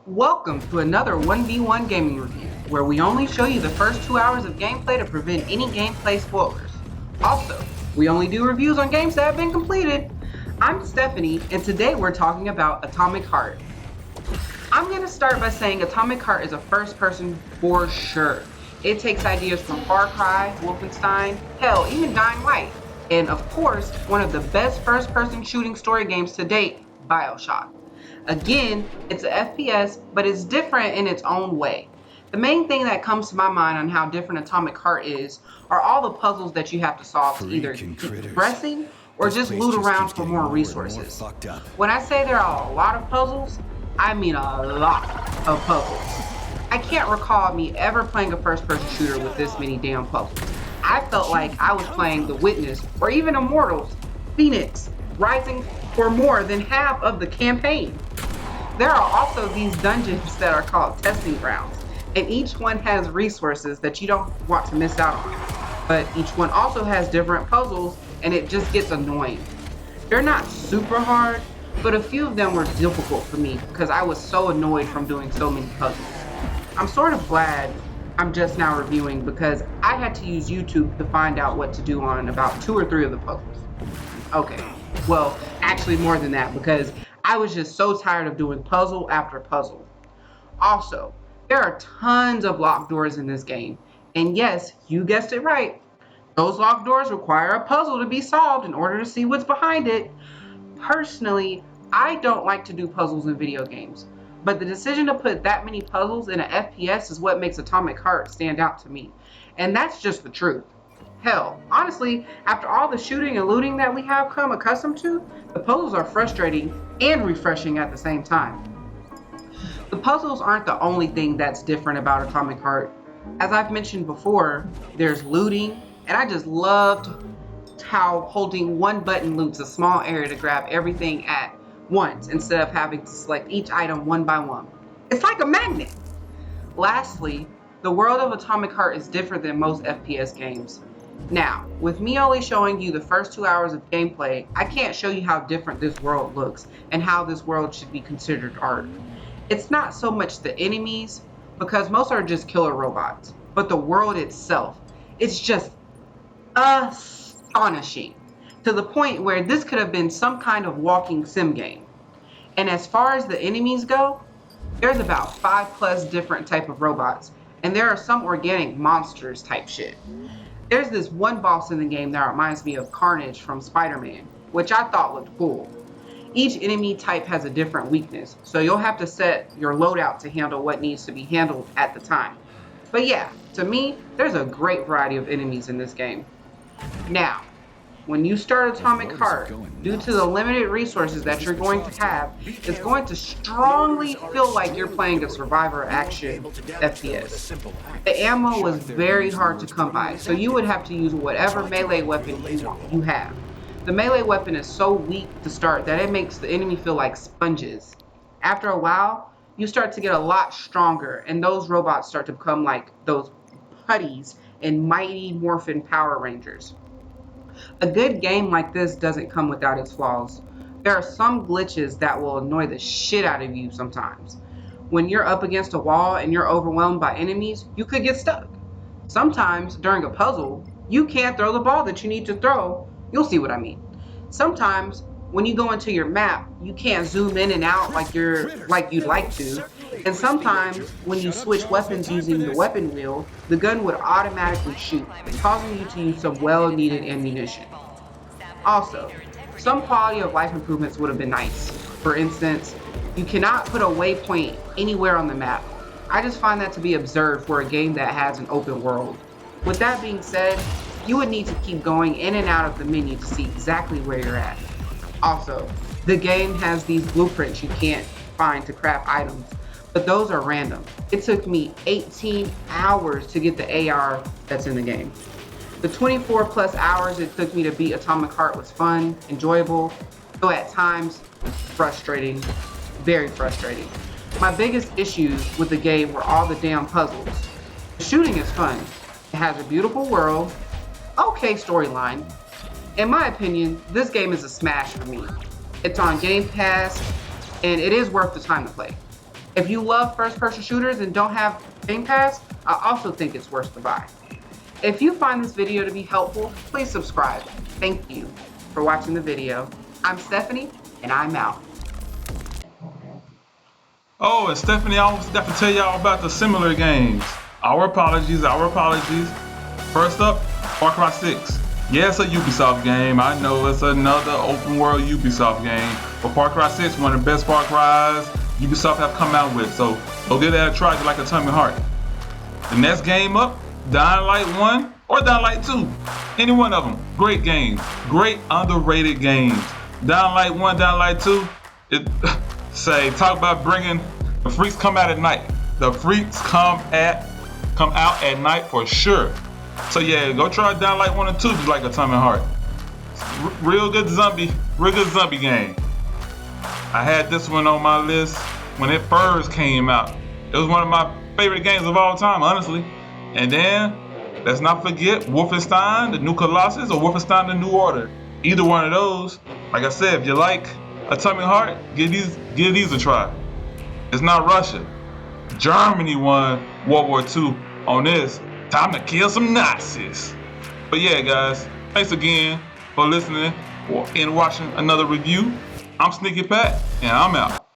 Welcome to another 1v1 gaming review, where we only show you the first 2 hours of gameplay to prevent any gameplay spoilers. Also, we only do reviews on games that have been completed. I'm Stephanie, and today we're talking about Atomic Heart. I'm going to start by saying Atomic Heart is a first person for sure. It takes ideas from Far Cry, Wolfenstein, hell, even Dying Light, and of course, one of the best first person shooting story games to date, BioShock. Again, it's an FPS, but it's different in its own way. The main thing that comes to my mind on how different Atomic Heart is are all the puzzles that you have to solve to either keep progressing or just loot around for more resources. When I say there are a lot of puzzles, I mean a lot of puzzles. I can't recall me ever playing a first-person shooter with this many damn puzzles. I felt like I was playing The Witness or even Immortals, Phoenix, Rising for more than half of the campaign. There are also these dungeons that are called testing grounds, and each one has resources that you don't want to miss out on. But each one also has different puzzles, and it just gets annoying. They're not super hard, but a few of them were difficult for me because I was so annoyed from doing so many puzzles. I'm sort of glad I'm just now reviewing because I had to use YouTube to find out what to do on about 2 or 3 of the puzzles. Okay, well, actually more than that because I was just so tired of doing puzzle after puzzle. Also, there are tons of locked doors in this game. And yes, you guessed it right. Those locked doors require a puzzle to be solved in order to see what's behind it. Personally, I don't like to do puzzles in video games, but the decision to put that many puzzles in an FPS is what makes Atomic Heart stand out to me. And that's just the truth. Hell, honestly, after all the shooting and looting that we have come accustomed to, the puzzles are frustrating and refreshing at the same time. The puzzles aren't the only thing that's different about Atomic Heart. As I've mentioned before, there's looting, and I just loved how holding one button loots a small area to grab everything at once instead of having to select each item one by one. It's like a magnet. Lastly, the world of Atomic Heart is different than most FPS games. Now, with me only showing you the first 2 hours of gameplay, I can't show you how different this world looks and how this world should be considered art. It's not so much the enemies, because most are just killer robots, but the world itself, it's just astonishing, to the point where this could have been some kind of walking sim game. And as far as the enemies go, there's about 5+ different type of robots, and there are some organic monsters type shit. There's this one boss in the game that reminds me of Carnage from Spider-Man, which I thought looked cool. Each enemy type has a different weakness, so you'll have to set your loadout to handle what needs to be handled at the time. But yeah, to me, there's a great variety of enemies in this game. Now, when you start Atomic Heart, due to the limited resources that you're going to have, it's going to strongly feel like you're playing a survivor action FPS. The ammo was very hard to come by, so you would have to use whatever melee weapon you have. The melee weapon is so weak to start that it makes the enemy feel like sponges. After a while, you start to get a lot stronger, and those robots start to become like those putties in Mighty Morphin Power Rangers. A good game like this doesn't come without its flaws. There are some glitches that will annoy the shit out of you sometimes. When you're up against a wall and you're overwhelmed by enemies, you could get stuck. Sometimes, during a puzzle, you can't throw the ball that you need to throw. You'll see what I mean. Sometimes, when you go into your map, you can't zoom in and out like you'd like to. And sometimes, when you switch weapons using the weapon wheel, the gun would automatically shoot, causing you to use some well-needed ammunition. Also, some quality of life improvements would have been nice. For instance, you cannot put a waypoint anywhere on the map. I just find that to be absurd for a game that has an open world. With that being said, you would need to keep going in and out of the menu to see exactly where you're at. Also, the game has these blueprints you can't find to craft items, but those are random. It took me 18 hours to get the AR that's in the game. The 24+ hours it took me to beat Atomic Heart was fun, enjoyable, though at times frustrating, very frustrating. My biggest issues with the game were all the damn puzzles. The shooting is fun. It has a beautiful world, okay storyline. In my opinion, this game is a smash for me. It's on Game Pass, and it is worth the time to play. If you love first-person shooters and don't have Game Pass, I also think it's worth the buy. If you find this video to be helpful, please subscribe. Thank you for watching the video. I'm Stephanie, and I'm out. Oh, and Stephanie, I almost got to tell y'all about the similar games. Our apologies. First up, Far Cry 6. Yeah, it's a Ubisoft game. I know it's another open world Ubisoft game. But Far Cry 6, one of the best Far Cries Ubisoft have come out with. So go give that a try if you like Atomic Heart. The next game up, Dying Light 1 or Dying Light 2. Any one of them. Great games. Great underrated games. Dying Light 1, Dying Light 2. Talk about bringing the freaks come out at night. The freaks come out at night for sure. So yeah, go try Dying Light 1 and 2 if you like Atomic Heart. Real good zombie game. I had this one on my list when it first came out. It was one of my favorite games of all time, honestly. And then, let's not forget Wolfenstein, the New Colossus, or Wolfenstein, the New Order. Either one of those. Like I said, if you like Atomic Heart, give these a try. It's not Russia. Germany won World War II on this. Time to kill some Nazis. But yeah, guys, thanks again for listening and watching another review. I'm Sneaky Pat, and I'm out.